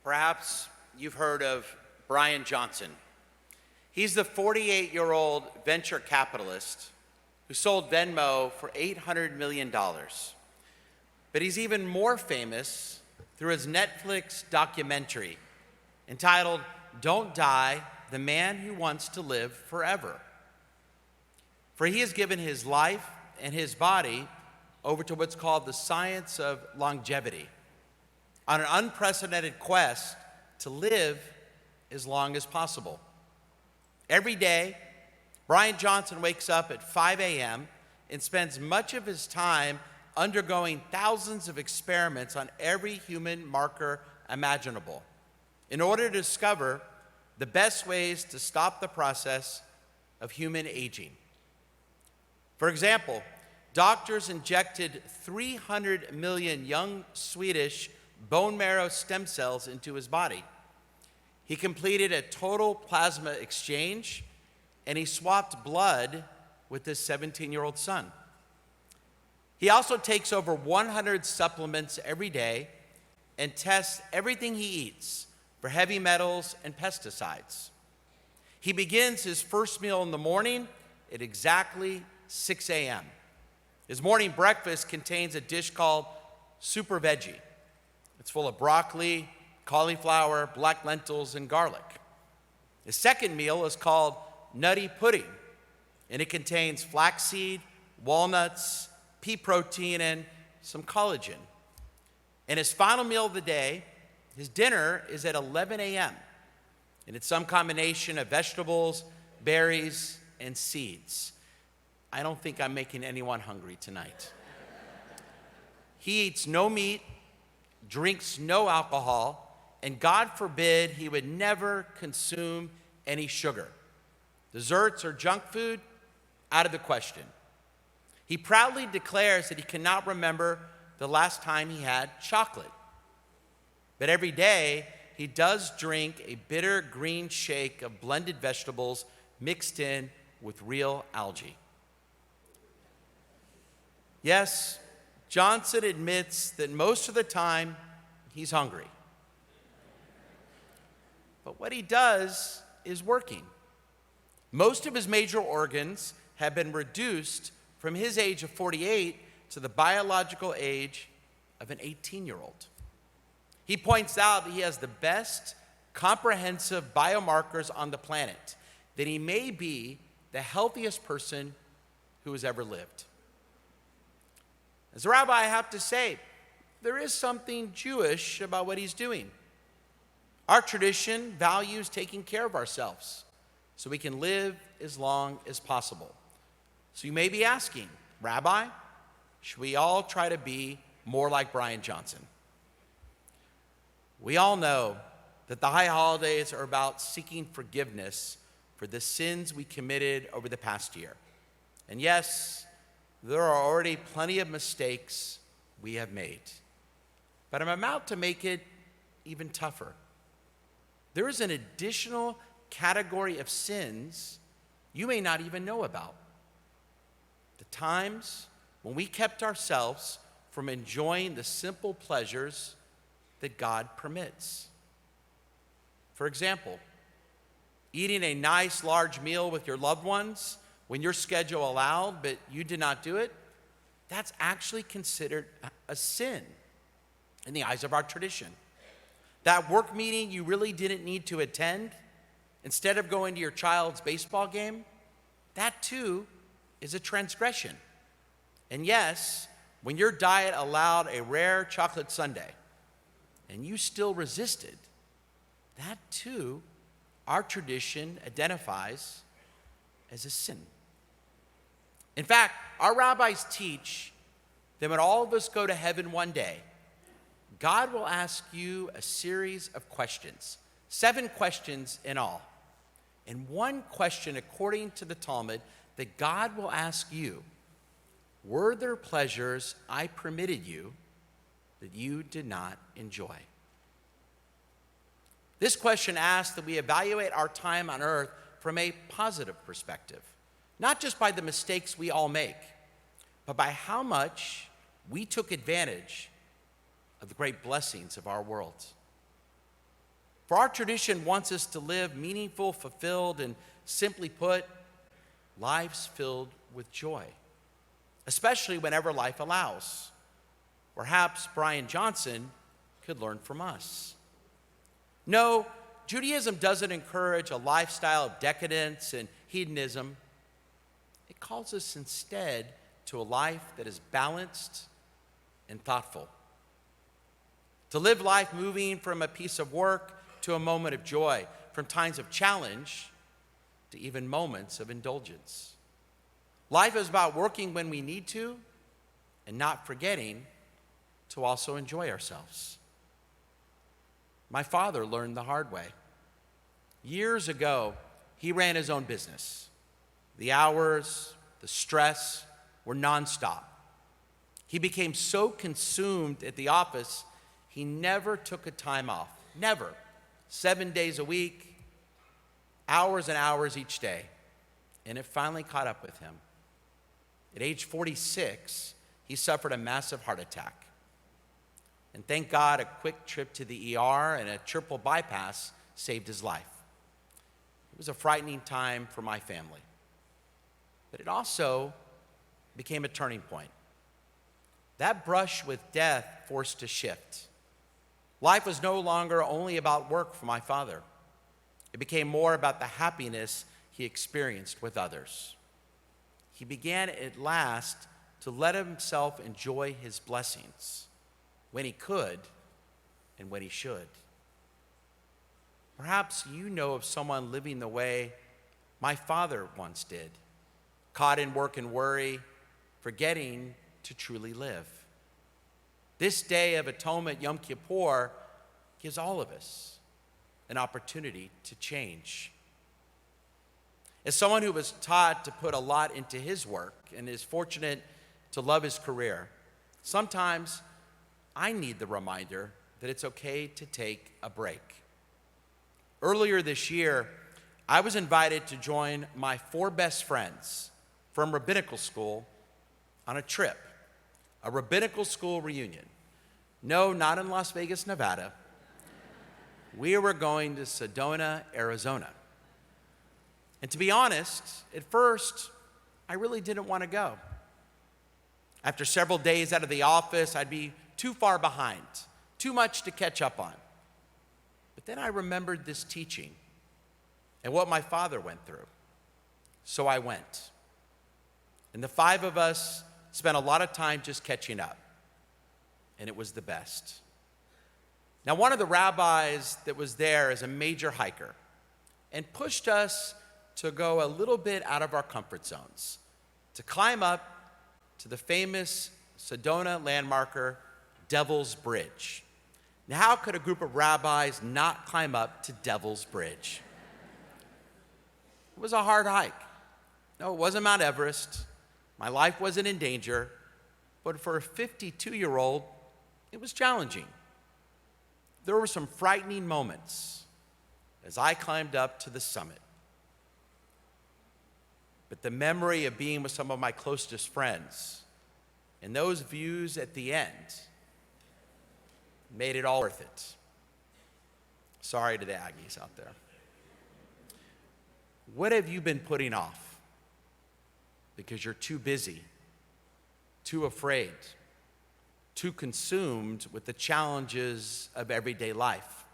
Perhaps you've heard of Brian Johnson. He's the 48-year-old venture capitalist who sold Venmo for $800 million. But he's even more famous through his Netflix documentary entitled "Don't Die, the Man Who Wants to Live Forever." For he has given his life and his body over to what's called the science of longevity, on an unprecedented quest to live as long as possible. Every day, Brian Johnson wakes up at 5 a.m. and spends much of his time undergoing thousands of experiments on every human marker imaginable in order to discover the best ways to stop the process of human aging. For example, doctors injected 300 million young Swedish bone marrow stem cells into his body. He completed a total plasma exchange, and he swapped blood with his 17-year-old son. He also takes over 100 supplements every day and tests everything he eats for heavy metals and pesticides. He begins his first meal in the morning at exactly 6 a.m. His morning breakfast contains a dish called Super Veggie. It's full of broccoli, cauliflower, black lentils, and garlic. His second meal is called Nutty Pudding, and it contains flaxseed, walnuts, pea protein, and some collagen. And his final meal of the day, his dinner, is at 11 a.m., and it's some combination of vegetables, berries, and seeds. I don't think I'm making anyone hungry tonight. He eats no meat, drinks no alcohol, and God forbid he would never consume any sugar. Desserts or junk food, out of the question. He proudly declares that he cannot remember the last time he had chocolate. But every day, he does drink a bitter green shake of blended vegetables mixed in with real algae. Yes, Johnson admits that most of the time, he's hungry. But what he does is working. Most of his major organs have been reduced from his age of 48 to the biological age of an 18-year-old. He points out that he has the best comprehensive biomarkers on the planet, that he may be the healthiest person who has ever lived. As a rabbi, I have to say, there is something Jewish about what he's doing. Our tradition values taking care of ourselves so we can live as long as possible. So you may be asking, Rabbi, should we all try to be more like Brian Johnson? We all know that the high holidays are about seeking forgiveness for the sins we committed over the past year. And yes, there are already plenty of mistakes we have made. But I'm about to make it even tougher. There is an additional category of sins you may not even know about. The times when we kept ourselves from enjoying the simple pleasures that God permits. For example, eating a nice large meal with your loved ones when your schedule allowed, but you did not do it, that's actually considered a sin in the eyes of our tradition. That work meeting you really didn't need to attend, instead of going to your child's baseball game, that too is a transgression. And yes, when your diet allowed a rare chocolate sundae, and you still resisted, that too, our tradition identifies as a sin. In fact, our rabbis teach that when all of us go to heaven one day, God will ask you a series of questions, 7 questions in all. And one question, according to the Talmud, that God will ask you, were there pleasures I permitted you that you did not enjoy? This question asks that we evaluate our time on earth from a positive perspective, not just by the mistakes we all make, but by how much we took advantage of the great blessings of our world. For our tradition wants us to live meaningful, fulfilled, and simply put, lives filled with joy, especially whenever life allows. Perhaps Brian Johnson could learn from us. No, Judaism doesn't encourage a lifestyle of decadence and hedonism. It calls us instead to a life that is balanced and thoughtful. To live life moving from a piece of work to a moment of joy, from times of challenge to even moments of indulgence. Life is about working when we need to and not forgetting to also enjoy ourselves. My father learned the hard way. Years ago, he ran his own business. The hours, the stress were nonstop. He became so consumed at the office, he never took a time off. Never. 7 days a week, hours and hours each day. And it finally caught up with him. At age 46, he suffered a massive heart attack. And thank God, a quick trip to the ER and a triple bypass saved his life. It was a frightening time for my family. But it also became a turning point. That brush with death forced a shift. Life was no longer only about work for my father. It became more about the happiness he experienced with others. He began at last to let himself enjoy his blessings when he could and when he should. Perhaps you know of someone living the way my father once did, caught in work and worry, forgetting to truly live. This day of atonement, Yom Kippur, gives all of us an opportunity to change. As someone who was taught to put a lot into his work and is fortunate to love his career, sometimes I need the reminder that it's okay to take a break. Earlier this year, I was invited to join my 4 best friends from rabbinical school on a trip, a rabbinical school reunion. No, not in Las Vegas, Nevada. We were going to Sedona, Arizona. And to be honest, at first, I really didn't want to go. After several days out of the office, I'd be too far behind, too much to catch up on. But then I remembered this teaching and what my father went through. So I went. And the 5 of us spent a lot of time just catching up. And it was the best. Now, one of the rabbis that was there is a major hiker and pushed us to go a little bit out of our comfort zones, to climb up to the famous Sedona landmarker, Devil's Bridge. Now, how could a group of rabbis not climb up to Devil's Bridge? It was a hard hike. No, it wasn't Mount Everest. My life wasn't in danger. But for a 52-year-old, it was challenging. There were some frightening moments as I climbed up to the summit. But the memory of being with some of my closest friends and those views at the end made it all worth it. Sorry to the Aggies out there. What have you been putting off because you're too busy, too afraid, too consumed with the challenges of everyday life?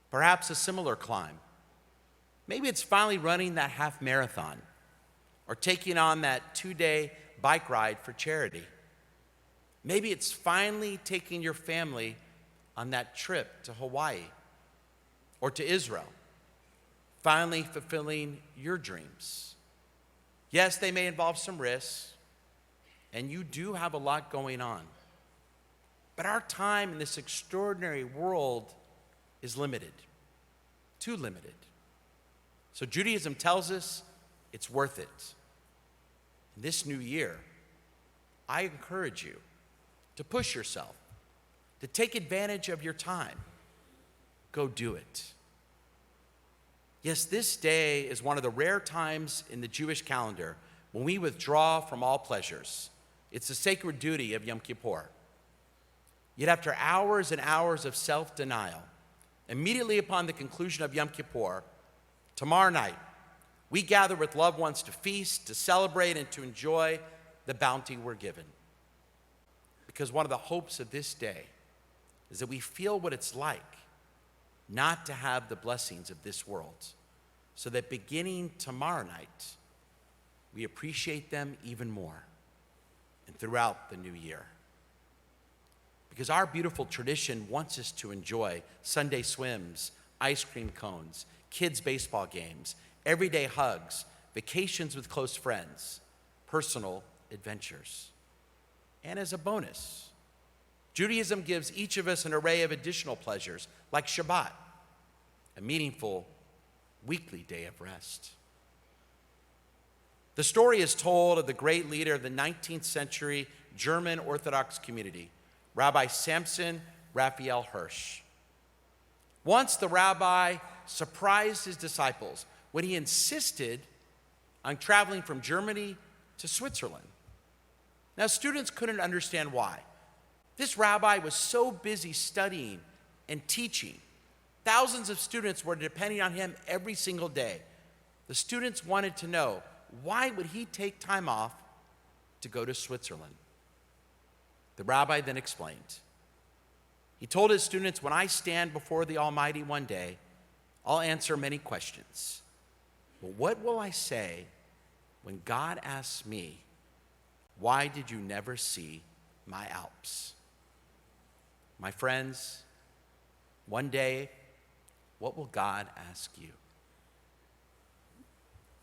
Perhaps a similar climb. Maybe it's finally running that half marathon or taking on that 2-day bike ride for charity. Maybe it's finally taking your family on that trip to Hawaii or to Israel, finally fulfilling your dreams. Yes, they may involve some risks, and you do have a lot going on. But our time in this extraordinary world is limited, too limited. So Judaism tells us it's worth it. This new year, I encourage you to push yourself, to take advantage of your time. Go do it. Yes, this day is one of the rare times in the Jewish calendar when we withdraw from all pleasures. It's the sacred duty of Yom Kippur. Yet after hours and hours of self-denial immediately upon the conclusion of Yom Kippur, tomorrow night, we gather with loved ones to feast, to celebrate, and to enjoy the bounty we're given. Because one of the hopes of this day is that we feel what it's like not to have the blessings of this world, so that beginning tomorrow night, we appreciate them even more and throughout the new year. Because our beautiful tradition wants us to enjoy Sunday swims, ice cream cones, kids' baseball games, everyday hugs, vacations with close friends, personal adventures. And as a bonus, Judaism gives each of us an array of additional pleasures, like Shabbat, a meaningful weekly day of rest. The story is told of the great leader of the 19th century German Orthodox community, Rabbi Samson Raphael Hirsch. Once the rabbi surprised his disciples when he insisted on traveling from Germany to Switzerland. Now, students couldn't understand why. This rabbi was so busy studying and teaching. Thousands of students were depending on him every single day. The students wanted to know, why would he take time off to go to Switzerland? The rabbi then explained. He told his students, when I stand before the Almighty one day, I'll answer many questions. But what will I say when God asks me, why did you never see my Alps? My friends, one day, what will God ask you?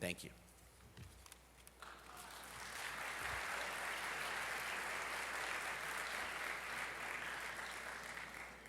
Thank you.